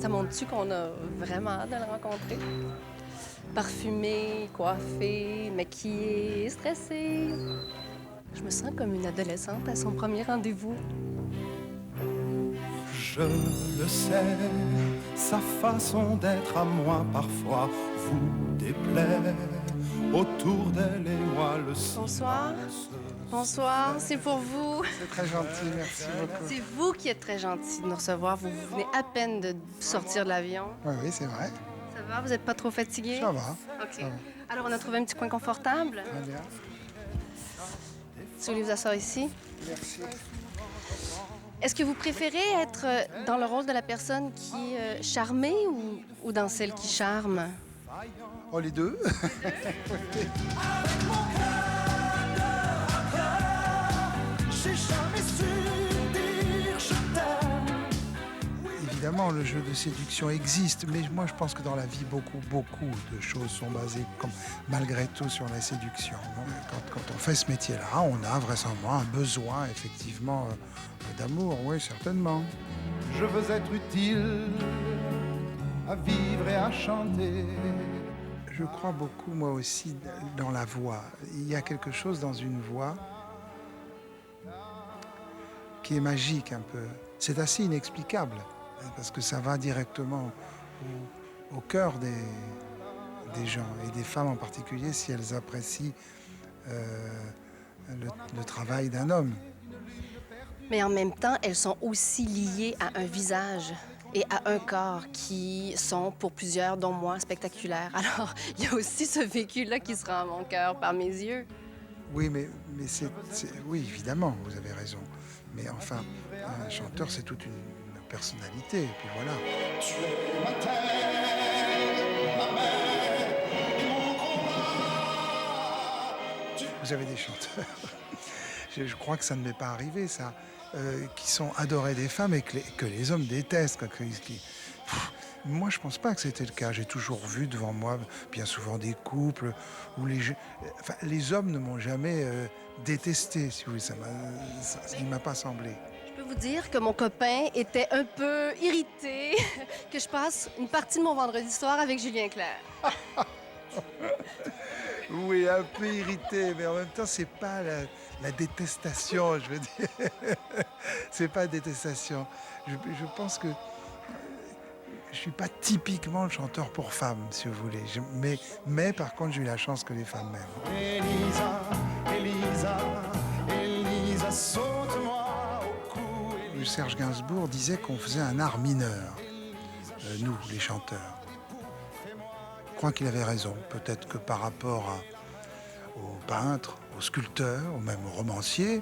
Ça montre-tu qu'on a vraiment hâte de le rencontrer? Parfumée, coiffée, maquillée, stressée. Je me sens comme une adolescente à son premier rendez-vous. Je le sais, sa façon d'être à moi parfois vous déplaît. Autour d'elle et moi le Bonsoir. Bonsoir, c'est pour vous. C'est très gentil, merci beaucoup. C'est vous qui êtes très gentil de nous recevoir. Vous venez à peine de sortir de l'avion. Oui, oui, c'est vrai. Ça va? Vous n'êtes pas trop fatigué? Ça va. OK. Ça va. Alors, on a trouvé un petit coin confortable. Très bien. Si vous voulez vous asseoir ici. Merci. Est-ce que vous préférez être dans le rôle de la personne qui est charmée ou dans celle qui charme? Oh, les deux. J'ai jamais su dire je t'aime. Évidemment, le jeu de séduction existe, mais moi je pense que dans la vie, beaucoup de choses sont basées malgré tout sur la séduction. Quand on fait ce métier-là, on a vraisemblablement un besoin, effectivement, d'amour, oui, certainement. Je veux être utile à vivre et à chanter. Je crois beaucoup, moi aussi, dans la voix. Il y a quelque chose dans une voix qui est magique un peu. C'est assez inexplicable, parce que ça va directement au cœur des gens, et des femmes en particulier, si elles apprécient le travail d'un homme. Mais en même temps, elles sont aussi liées à un visage et à un corps qui sont, pour plusieurs, dont moi, spectaculaires. Alors, il y a aussi ce vécu-là qui se rend à mon cœur par mes yeux. Oui, mais oui, évidemment, vous avez raison. Mais enfin, un chanteur, c'est toute une personnalité, et puis voilà. Tu es ma terre, ma mère et mon combat. Vous avez des chanteurs, je crois que ça ne m'est pas arrivé, ça, qui sont adorés des femmes et que les hommes détestent. Moi, je pense pas que c'était le cas. J'ai toujours vu devant moi, bien souvent, des couples où les hommes ne m'ont jamais détesté, si vous voulez. Il m'a pas semblé. Je peux vous dire que mon copain était un peu irrité que je passe une partie de mon vendredi soir avec Julien Clerc. Oui, un peu irrité, mais en même temps, c'est pas la détestation, je veux dire. C'est pas détestation. Je pense que je suis pas typiquement le chanteur pour femmes, si vous voulez. Mais par contre, j'ai eu la chance que les femmes m'aiment. Elisa, saute-moi au cou. Serge Gainsbourg disait qu'on faisait un art mineur, nous, les chanteurs. Je crois qu'il avait raison. Peut-être que par rapport aux peintres, aux sculpteurs, ou même aux romanciers,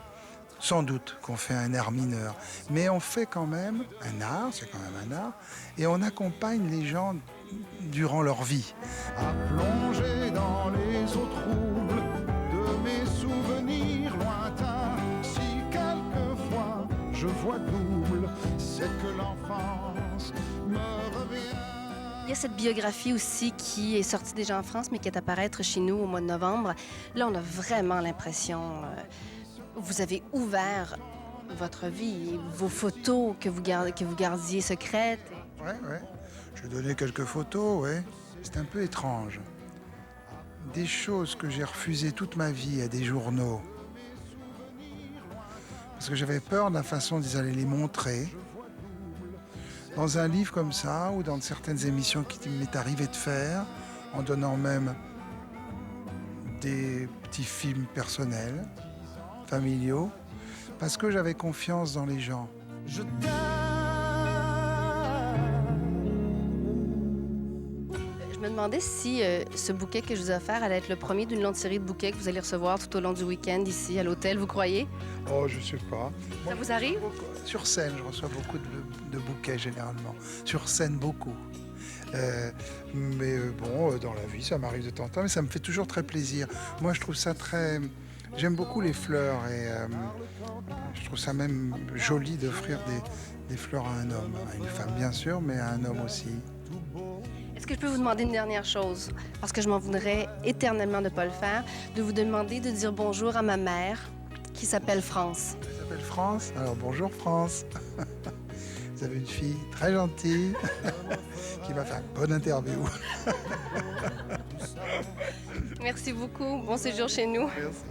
sans doute qu'on fait un art mineur. Mais on fait quand même un art, c'est quand même un art, et on accompagne les gens durant leur vie. À plonger dans les eaux troubles de mes souvenirs lointains. Si quelquefois je vois double, c'est que l'enfance me revient. Il y a cette biographie aussi qui est sortie déjà en France, mais qui est à paraître chez nous au mois de novembre. Là, on a vraiment l'impression... vous avez ouvert votre vie, vos photos que vous gardiez secrètes. Ouais. Je donnais quelques photos, ouais. C'est un peu étrange. Des choses que j'ai refusées toute ma vie à des journaux. Parce que j'avais peur de la façon dont ils allaient les montrer. Dans un livre comme ça, ou dans certaines émissions qu'il m'est arrivé de faire, en donnant même des petits films personnels, familiaux, parce que j'avais confiance dans les gens. Je Je me demandais si ce bouquet que je vous ai offert allait être le premier d'une longue série de bouquets que vous allez recevoir tout au long du week-end ici à l'hôtel, vous croyez? Oh, je sais pas. Ça vous arrive? Sur scène, je reçois beaucoup de bouquets généralement. Sur scène, beaucoup. Mais dans la vie, ça m'arrive de temps en temps, mais ça me fait toujours très plaisir. Moi, je trouve ça très... J'aime beaucoup les fleurs et je trouve ça même joli d'offrir des fleurs à un homme. À une femme, bien sûr, mais à un homme aussi. Est-ce que je peux vous demander une dernière chose? Parce que je m'en voudrais éternellement de ne pas le faire, de vous demander de dire bonjour à ma mère, qui s'appelle France. Elle s'appelle France. Alors bonjour France. Vous avez une fille très gentille qui va faire une bonne interview. Merci beaucoup. Bon séjour chez nous. Merci.